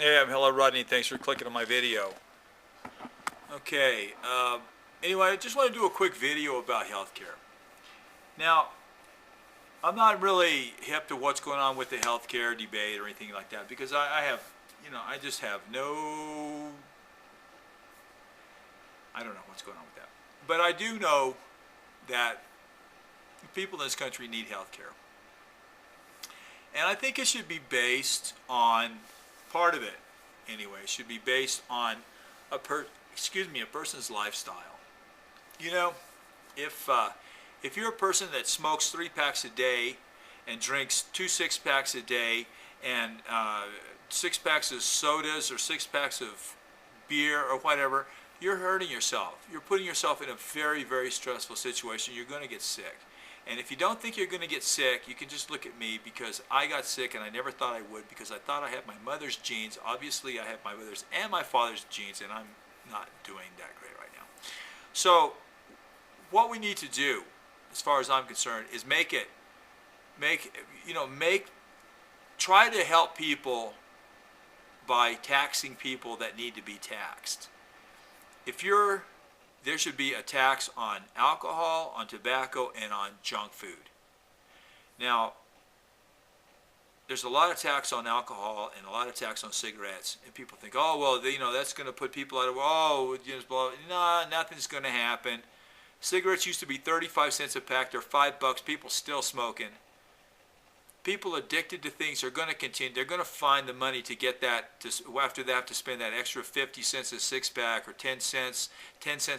Hey, I'm Hello Rodney. Thanks for clicking on my video. Okay, anyway, I just want to do a quick video about healthcare. Now, I'm not really hip to what's going on with the healthcare debate or anything like that because I have, I just have I don't know what's going on with that. But I do know that people in this country need healthcare. And I think it should be based on, part of it anyway, should be based on a person's lifestyle. You know, if you're a person that smokes 3 packs a day and drinks 2 6-packs a day and 6 packs of sodas or 6 packs of beer or whatever, you're hurting yourself. You're putting yourself in a very, very stressful situation. You're going to get sick. And if you don't think you're going to get sick, you can just look at me, because I got sick and I never thought I would, because I thought I had my mother's genes. Obviously, I have my mother's and my father's genes, and I'm not doing that great right now. So what we need to do, as far as I'm concerned, is try to help people by taxing people that need to be taxed. There should be a tax on alcohol, on tobacco, and on junk food. Now, there's a lot of tax on alcohol and a lot of tax on cigarettes, and people think, oh, well, that's going to put people out of, no, nothing's going to happen. Cigarettes used to be 35 cents a pack. They're $5. People still smoking. People addicted to things are going to continue. They're going to find the money to get that, after they have to spend that extra 50 cents a 6-pack, or 10 cents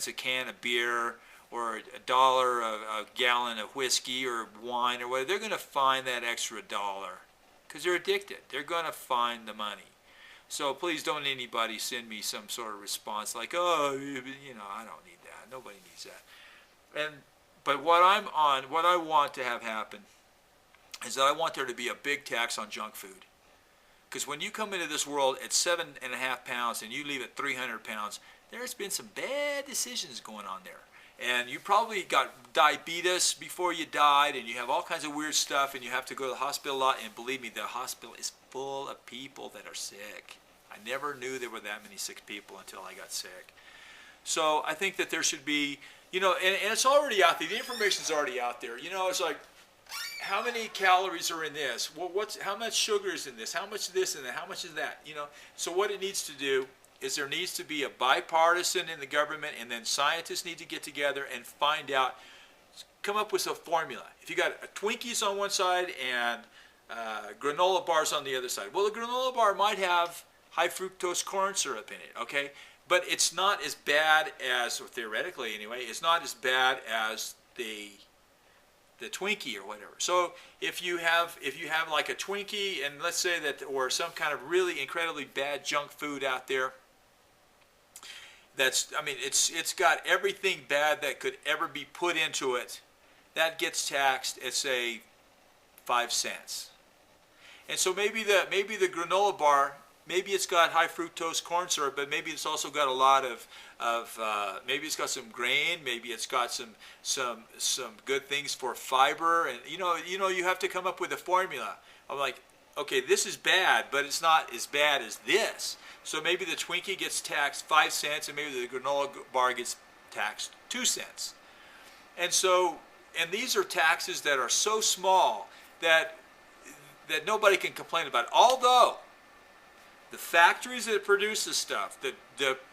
a can of beer, or $1 a gallon of whiskey or wine or whatever. They're going to find that extra dollar because they're addicted. They're going to find the money. So please don't anybody send me some sort of response like, oh, I don't need that. Nobody needs that. But what I want to have happen is that I want there to be a big tax on junk food. Because when you come into this world at 7.5 pounds and you leave at 300 pounds, there's been some bad decisions going on there. And you probably got diabetes before you died, and you have all kinds of weird stuff, and you have to go to the hospital a lot. And believe me, the hospital is full of people that are sick. I never knew there were that many sick people until I got sick. So I think that there should be, and it's already out there. The information's already out there. It's like, how many calories are in this? Well, how much sugar is in this? How much of this and that? How much is that? So what it needs to do is there needs to be a bipartisan in the government, and then scientists need to get together and find out, come up with a formula. If you got Twinkies on one side and granola bars on the other side, well, the granola bar might have high fructose corn syrup in it, okay? But it's not as bad as, or theoretically anyway, it's not as bad as the Twinkie or whatever. So if you have like a Twinkie, and let's say that, or some kind of really incredibly bad junk food out there, it's got everything bad that could ever be put into it, that gets taxed at, say, 5 cents. And so maybe the granola bar, maybe it's got high fructose corn syrup, but maybe it's also got a lot of maybe it's got some grain, maybe it's got some good things for fiber, and you have to come up with a formula. I'm like, okay, this is bad, but it's not as bad as this. So maybe the Twinkie gets taxed 5 cents, and maybe the granola bar gets taxed 2 cents. And these are taxes that are so small that nobody can complain about. Although the factories that produce this stuff, the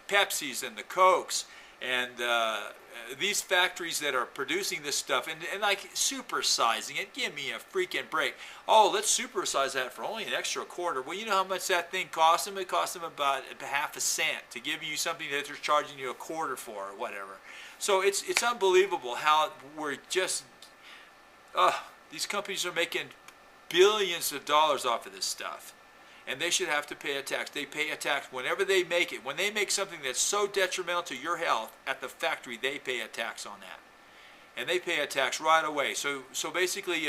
Pepsis and the Cokes, and these factories that are producing this stuff and like supersizing it, give me a freaking break. Oh, let's supersize that for only an extra quarter. Well, you know how much that thing cost them? It cost them about half a cent to give you something that they're charging you a quarter for or whatever. So it's unbelievable how we're just, these companies are making billions of dollars off of this stuff. And they should have to pay a tax. They pay a tax whenever they make it. When they make something that's so detrimental to your health at the factory, they pay a tax on that. And they pay a tax right away. So basically,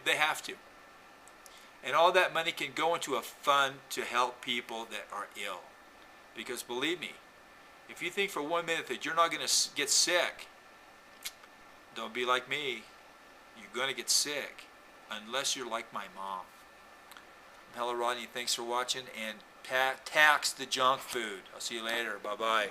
they have to. And all that money can go into a fund to help people that are ill. Because believe me, if you think for 1 minute that you're not going to get sick, don't be like me. You're going to get sick unless you're like my mom. Hello, Rodney. Thanks for watching, and Tax the junk food. I'll see you later. Bye-bye.